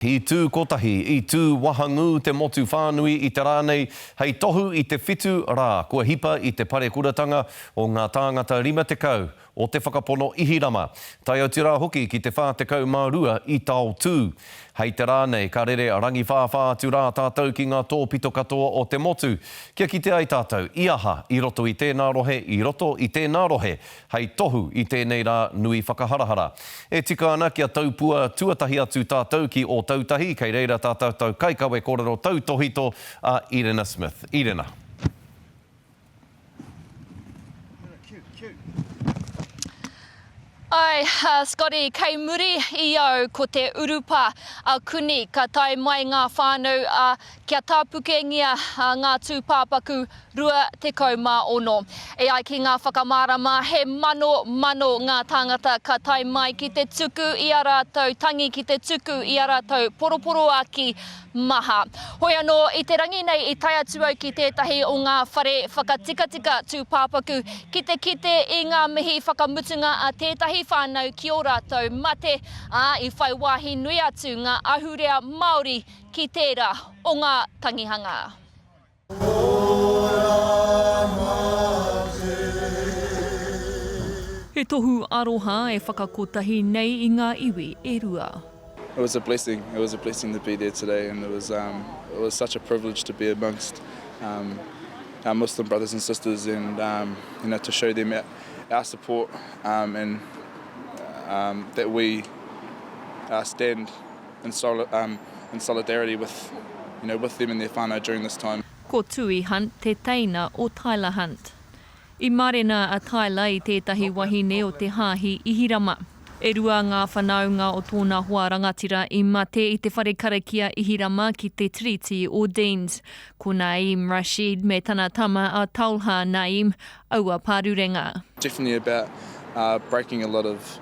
I tū kotahi, i tū wahangu te motu whānui i te rānei, hei tohu i te whitu rā, kua hipa i te pare kuratanga o ngā tāngata 50 o te whakapono ihirama. Tai au tira hoki ki te 40 mārua i tau tū. Hei te rānei, ka rere rangi whāwhā atu rā tātou ki ngā tōpito katoa o te motu. Kia ki te ai tātou, i aha, i roto i tēnā rohe, i roto i tēnā rohe, hei tohu i tēnei rā nui whakaharahara. E tika ana kia taupua tuatahi atu tātou ki o tautahi, kei reira tātou kai kawe kōrero tautohito a Irena Smith. Irena. Ai, Scotty, kei muri i au ko te urupa kuni ka tai mai ngā whānau kia tāpukengia ngā tūpāpaku rua te kaumā ono. E ai ki ngā whakamārama, he mano ngā tāngata ka tai mai ki te tuku i a rātou, tangi ki te tuku i a rātou, poroporo aki maha. Hoi anō, i te rangi nei i tai atu au ki tētahi o ngā whare whakatikatika tūpāpaku, kite i ngā mihi whakamutunga a tētahi whānau ki o rātou mate i whai wāhi nui atu ngā ahurea Māori ki tērā o ngā tangihanga. He tohu aroha e whakakotahi nei i ngā iwi e rua. It was a blessing. It was a blessing to be there today, and it was such a privilege to be amongst our Muslim brothers and sisters, and to show them our support and that we stand in solidarity with them and their whānau during this time. Ko Tui Hunt te teina o Tyler Hunt. I marena a Tyler i tētahi wahine o te hāhi ihirama. E rua ngā whanaunga o tōna hoa rangatira i mate i te whare karakia ihirama ki te Tiriti o Deans. Ko Naeem Rashid me tana tama a Taulha Naeem aua pārurenga. Definitely about breaking a lot of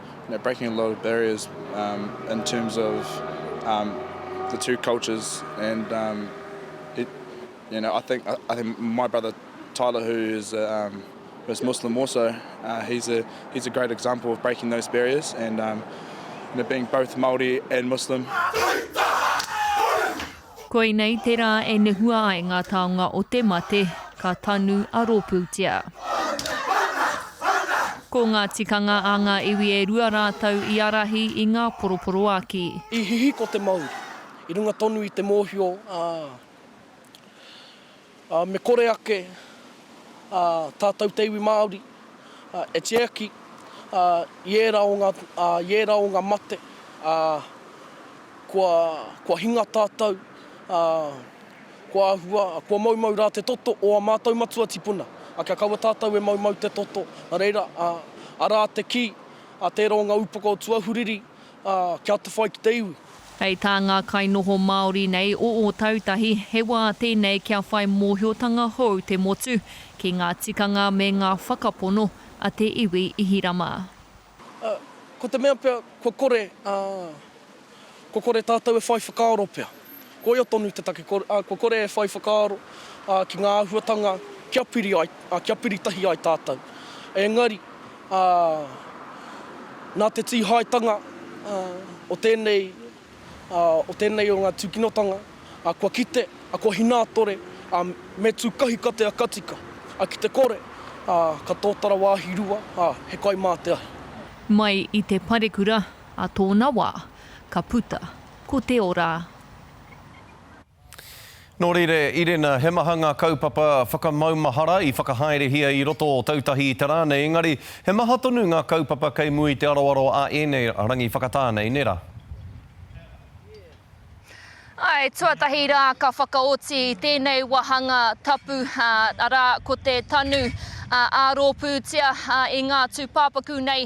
barriers in terms of the two cultures, and I think my brother Tyler, who is Muslim also, he's a great example of breaking those barriers and being both Māori and Muslim. Koe nei te rā e nehua ai ngā taonga o te mate ka tanu a rōpūtia. Ko ngā tikanga a ngā iwi e rua rātau i arahi i ngā poroporo aki. I hihi ko te Māori, i runga tonu i te mōhio, me kore ake, tātou te iwi Māori, e te aki, iera o ngā mate, kua hinga tātou, kua ahua, kua maumau rā te toto o a mātou matua tipuna. A kia kaua tātou e maumau te toto, a reira, a rā te ki, a tērā o ngā upoko o tuahuriri, kia te whai ki te iwi. Hei tā ngā kainoho Māori nei o tautahi, he wā tēnei kia whai mōhiotanga hou te motu ki ngā tikanga me ngā whakapono a te iwi ihirama. Ko te mea pia, ko kore tātou e whai whakaaro pia. Ko ia tonu te take, ko kore e whai whakaaro ki ngā ahuatanga kia piri tahi ai tātou. Engari, nā te tīhaitanga o tēnei o ngā tukinotanga, kua kite, kua hinātore, me tūkahi kate a katika. Ki te kore, ka tōtara wāhi rua, he kai mā te ahi. Mai i te parekura, a tōna wā, ka puta, ko te ora. Nō rere, Irena, he maha ngā kaupapa whakamaumahara i whakahaerehia i roto o tautahi i te rānei. Engari, he maha tonu ngā kaupapa kei mui te aroaro a ēnei rangi whakatānei, nera? Ai, tuatahi rā ka whakaoti tēnei wahanga tapu arā ko te tanu a rōpūtia i ngā tūpāpaku nei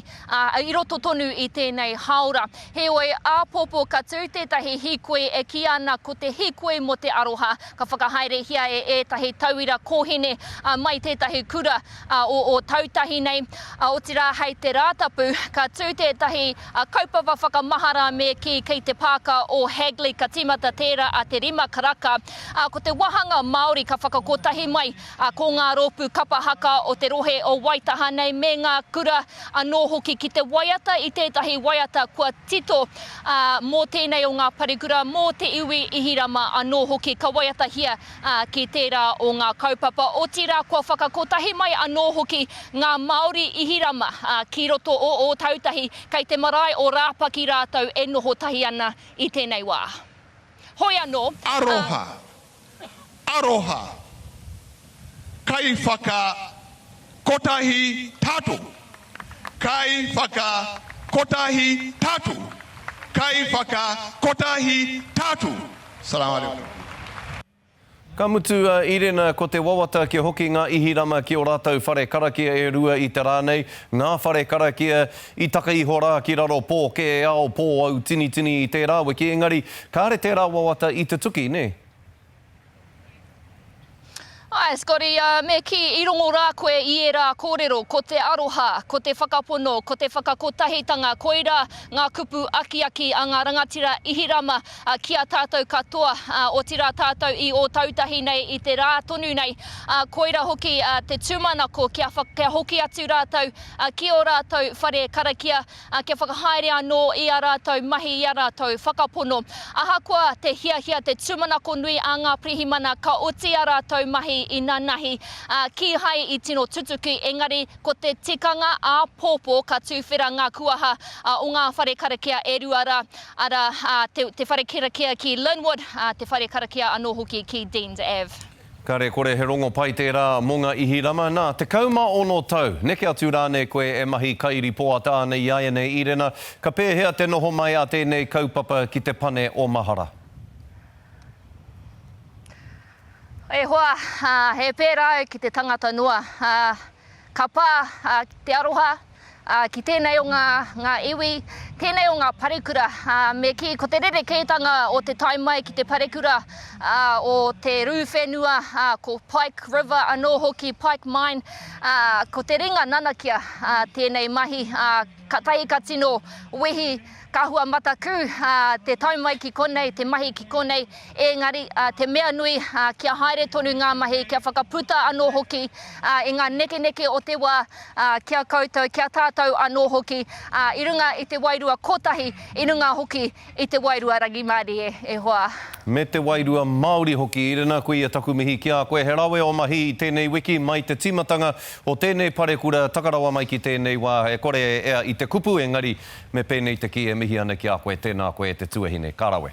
i roto tonu i tēnei haora. Heoi, āpopo ka tū tētahi hikoe e ki ana ko te hikoe mo te aroha. Ka whakahaerehia ētahi tauira kōhine mai tētahi kura o tautahi nei. O tira hei te rātapu, ka tū tētahi kaupapa whakamahara me kei te pāka o Hagley ka timata tērā a te rima karaka. Ko te wahanga Māori ka whakakotahi mai ko ngā rōpū kapahaka o te rohe o Waitaha nei me ngā kura anō hoki ki te waiata i tētahi waiata kua tito mō tēnei o ngā parekura, mō te iwi ihirama anō hoki ka waiata hia ki tērā o ngā kaupapa. O tira kua whakakotahi mai anō hoki ngā Māori ihirama ki roto o tautahi kei te marae o rāpaki rātou e noho tahi ana i tēnei wā. Hoi anō. Aroha. Aroha. Kai whaka kotahi tātou. Kai whaka kotahi tātou. Kai whaka kotahi tātou. Salaam alaikum. Ka mutu Irena, ko te wawata ki hoki ngā ihirama ki o rātou whare karakia e rua i te rānei. Ngā whare karakia i taka iho rā ki raro pō ke ao pō au tini i te rāwe ki engari. Kāre te rā wawata i te tuki, ne? Ai, Scotty, me ki i rongo rā koe i e rā kōrero, ko te aroha, ko te whakapono, ko te whakakotahitanga, koira ngā kupu aki a ngā rangatira ihirama ki a tātou katoa o tira tātou i o tautahi nei i te rā tonu nei. Koira hoki te tūmanako kia hoki atu rātou ki o rātou whare karakia, kia whakahaere anō i a rātou mahi i a rātou whakapono. Ahakoa te hia te tūmanako nui a ngā prihimana ka oti a rātou mahi i nā nahi ki hai i tino tutuki, engari ko te tikanga a pōpō ka tūwhera ngā kuaha o ngā whare karakia e ruara ara te whare karakia ki Linwood, te whare karakia anō hoki ki Deans Ave. Kare kore he rongo pai tērā mō ngā ihirama. Nā, te kauma ono tau, neke atu rāne koe e mahi kairi poata nei iaia nei Irena, ka pēhea te noho mai a tēnei kaupapa ki te pane o Mahara. E hoa, he pērā ki te tangata noa. Ka pā te aroha ki tēnei o ngā iwi, tēnei o ngā parekura. Me ki ko te rerekētanga o te taimai ki te parekura o te rūwhenua, ko Pike River anō hoki, Pike Mine, ko te ringa nanakia tēnei mahi, ka tai ka tino wehi, ka hua mataku, te taumai ki konei, te mahi ki konei, engari te mea nui kia haere tonu ngā mahi, kia whakaputa anō hoki, i ngā neke o te wā, kia koutou, kia tātou anō hoki, i runga i te wairua kotahi, i runga hoki i te wairua rangimāri e hoa. Me te wairua Māori hoki, Irena, koe ia taku mihi ki a koe. He rawe o mahi i tēnei wiki mai te timatanga o tēnei parekura, takarawa mai ki tēnei wā, e kore ea i te kupu engari, me pēnei te ki e mihi ana ki a koe, tēnā koe te tuahine. Ka rawe.